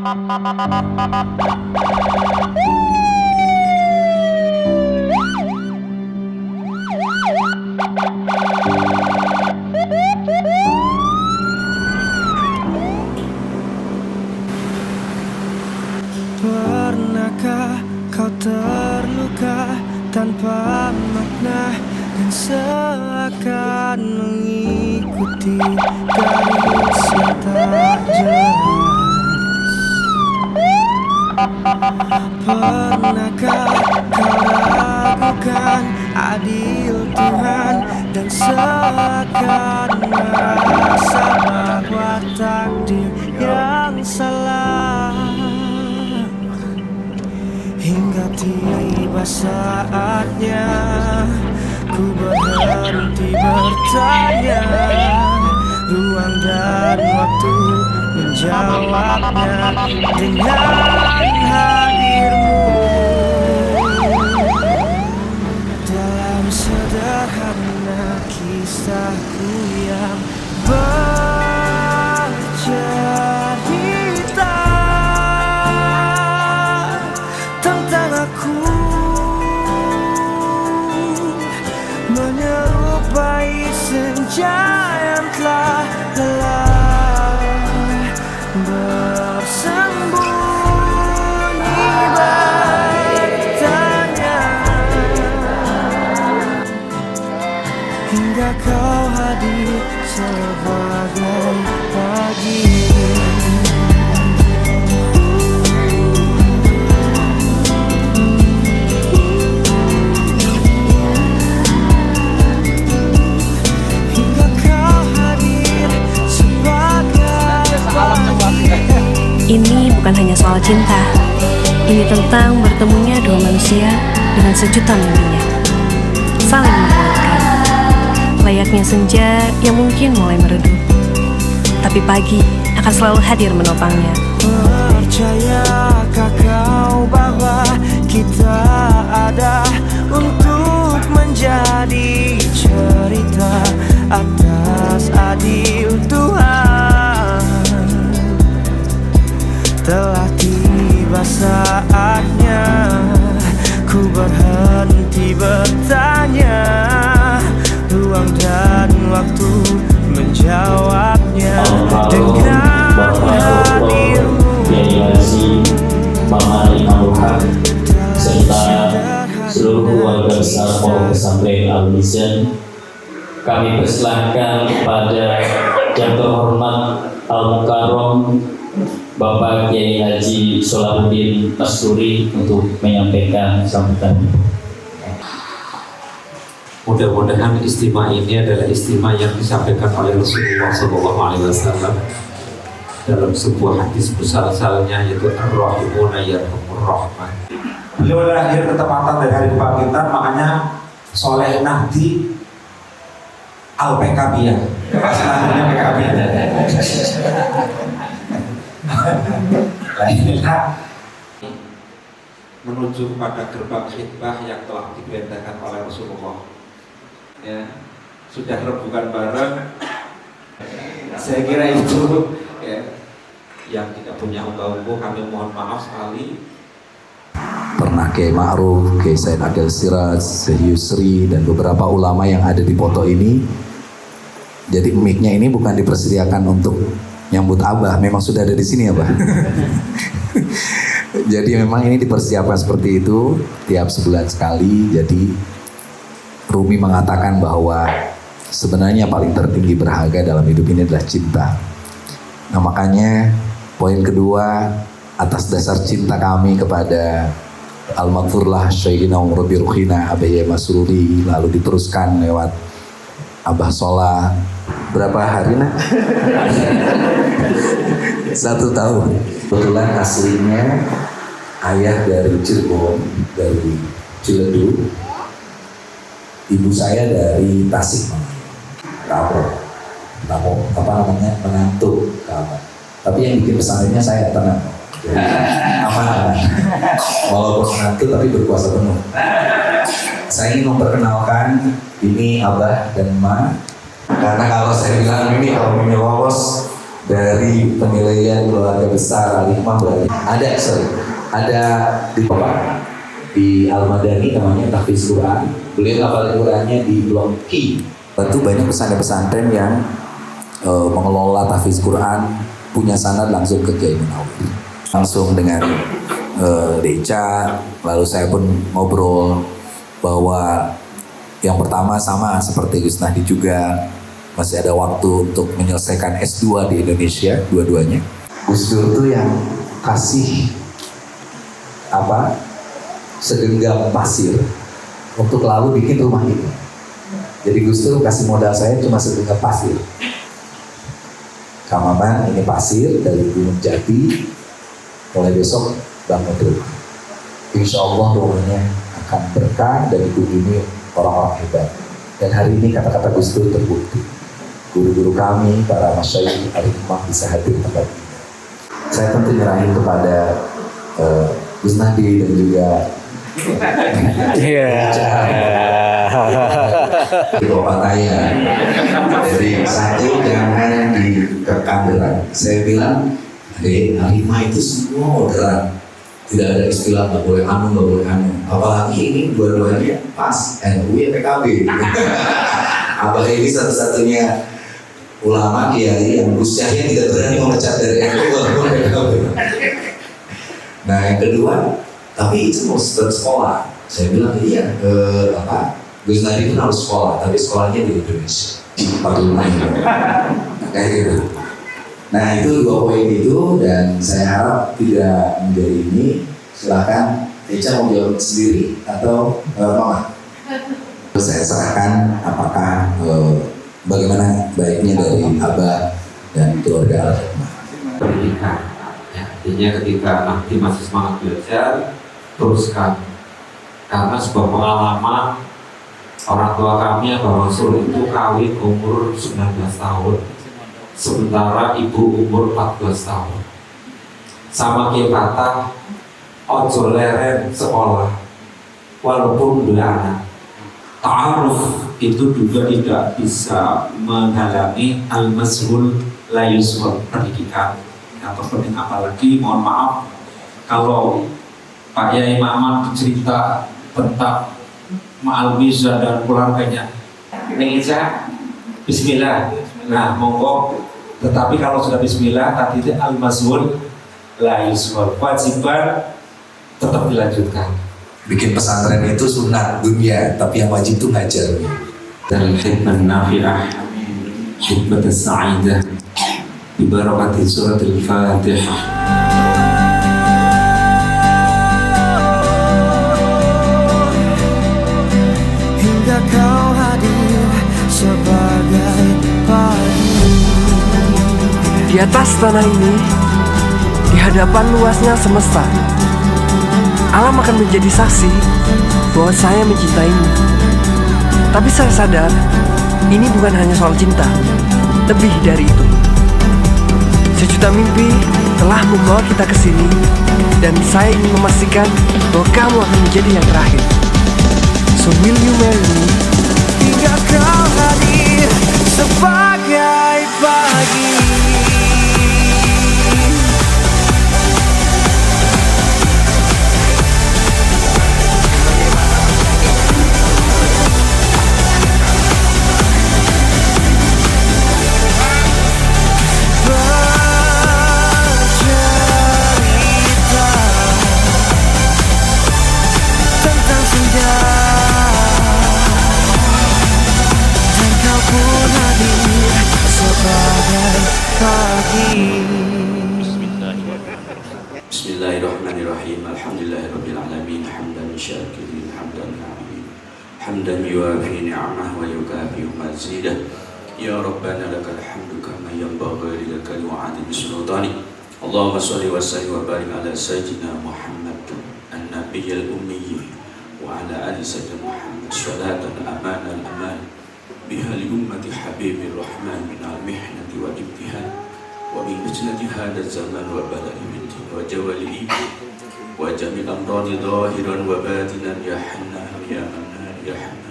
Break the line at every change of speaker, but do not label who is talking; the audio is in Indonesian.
Pernahkah kau terluka tanpa makna dan seakan mengikuti garis yang tak jelas? Pernahkah kau ragukan adil Tuhan dan seakan merasa bahwa takdir yang salah? Hingga tiba saatnya ku berhenti bertanya, ruang dan waktu menjawabnya dengan hadirmu. Dalam sederhana kisahku yang bercerita tentang aku, menyerupai senja yang telah lelah bersembunyi bertanya, hingga kau hadir sebagai pagi.
Ini bukan hanya soal cinta. Ini tentang bertemunya dua manusia dengan sejuta mimpinya, saling menguatkan. Layaknya senja yang mungkin mulai meredup, tapi pagi akan selalu hadir menopangnya.
Percayakah kau bahwa kita ada untuk menjadi cerita atas adil Tuhan? Telah tiba saatnya ku berhenti bertanya, ruang dan waktu menjawabnya dengan hadirmu.
Serta seluruh keluarga besar Pondok Pesantren Al-Mizan, kami persilahkan kepada yang terhormat Al-Mukarram Bapak Kiai Haji Solahuddin Asturi untuk menyampaikan sambutan.
Mudah-mudahan istimewa ini adalah istimewa yang disampaikan oleh Rasulullah SAW dalam sebuah hadis besar-besarnya, yaitu Ar-Rahimuna Yarhamur Rahman. Beliau lahir ketepatan dari hari kebangkitan, makanya Soleh Nahdi Al-PKBiyah. Lahirnya PKBiyah. Lahirlah menuju kepada gerbang khidmah yang telah diperintahkan oleh Rasulullah. Ya, sudah rebukan bareng. Saya kira itu ya, yang tidak punya umbu-umbu kami mohon maaf sekali.
Pernah Kiai Ma'ruf, Kiai Said Agil Siraj, Syekh Yusri, dan beberapa ulama yang ada di foto ini. Jadi mic-nya ini bukan dipersediakan untuk nyambut Abah, memang sudah ada di sini ya Abah. Jadi memang ini dipersiapkan seperti itu tiap sebulan sekali. Jadi Rumi mengatakan bahwa sebenarnya paling tertinggi berharga dalam hidup ini adalah cinta. Nah makanya poin kedua, atas dasar cinta kami kepada Al-Maghfurlah Syaikina Umar Birukhina Abaya Masruri, lalu diteruskan lewat Abah Sola, berapa hari nak? 1 tahun. Kebetulan aslinya ayah dari Cirebon, dari Ciledug, ibu saya dari Tasik, Kapok, apa namanya, menantu Kapok. Tapi yang bikin pesantrennya saya, tenang, aman. Walaupun menantu tapi berkuasa penuh. Saya ingin memperkenalkan ini Abah dan Ma, karena kalau saya bilang ini, kalau ini lolos dari penilaian keluarga besar Al-Hikmah berarti ada di Bapak di Al-Madani namanya Tahfiz Quran. Beliau hafal Qurannya di Blok Q. Tentu banyak pesantren-pesantren yang mengelola Tahfiz Quran punya sanad langsung ke Kiai Munawir, langsung dengan Deca. Lalu saya pun ngobrol bahwa yang pertama sama seperti Gus Nahdi juga masih ada waktu untuk menyelesaikan S2 di Indonesia dua-duanya. Gus Dur tuh yang kasih segenggam pasir untuk lalu bikin rumah ini. Jadi Gus Dur kasih modal saya cuma segenggam pasir. Kang Maman, ini pasir dari Gunung Jati, mulai besok bangun rumah. Insya Allah rumahnya akan berkah dan dikunjungi orang-orang hebat. Dan hari ini kata-kata Gus Dur terbukti. Guru-guru kami, para masyayikh Al-Hikmah bisa hadir tempat ini. Saya tentu nyerahin kepada Gus Nahdi dan juga Bapak Taya. Jadi satu, jangan dikekang berat. Saya bilang Al-Hikmah itu semua moderat. Tidak ada istilah nggak boleh anu. Apalagi ini dua-duanya pas NU ya PKB. Abah ini satu-satunya ulama kiai yang usianya tidak berani memecat dari NU walaupun PKB. Nah yang kedua, tapi itu mau sekolah. Saya bilang iya, Gus Nahdi pun harus sekolah, tapi sekolahnya di Indonesia. Kayak gitu. Nah itu 2 poin itu, dan saya harap tidak menjadi ini. Silakan Eca mau jawab sendiri atau Mama. Saya serahkan apakah bagaimana baiknya dari Abah dan keluarga Al-Hikmah.
Pendidikan, ya, artinya ketika nanti masih semangat belajar, teruskan. Karena sebuah pengalaman orang tua kami Abah Mansur itu kawin umur 19 tahun, sementara ibu umur 14 tahun. Sama kayak kata ojo leren sekolah walaupun dua anak. Ta'aruf itu juga tidak bisa menghalangi al-mazhul la yuswal, pendidikan atau penting. Apalagi mohon maaf kalau Pak Yai Maman cerita tentang Ma'al Miza dan keluarganya, ini Eca bismillah, nah monggo. Tetapi kalau sudah bismillah tadi itu al-mazhul la yuswal, kewajiban tetap dilanjutkan.
Bikin pesantren itu sunat dunia, tapi yang wajib itu ngajar.
Dan hikmah nafi'ah, hikmah sa'idah, bibarakati surat al-Fatihah.
Hingga kau hadir sebagai pagi.
Di atas tanah ini, di hadapan luasnya semesta, alam akan menjadi saksi bahwa saya mencintaimu. Tapi saya sadar, ini bukan hanya soal cinta, lebih dari itu. Sejuta mimpi telah membawa kita ke sini, dan saya ingin memastikan bahwa kamu akan menjadi yang terakhir. So will you marry me?
Hingga kau hadir sebagai pagi.
Bismillahirrahmanirrahim. Alhamdulillahirabbil alamin. Hamdan syakirin, hamdan na'im, hamdan yuafi ni'amah wa yukafi mazidah. Ya Rabbana lakal hamdu kama yanbaghi lilakal wa'adi bisultani. Allahumma shalli wa sallim wa barik ala sayyidina Muhammad an-nabiyyil ummi wa ala ali sayyidina Muhammad salatan amanal aman biha li ummati habibir rahman min al-mihnati wa ibtihan wa min fitnati hadha zaman wa bala'i minti wa jawalihi wa jami' amrani zahiran wa batinan ya hannan ya mannan ya hannan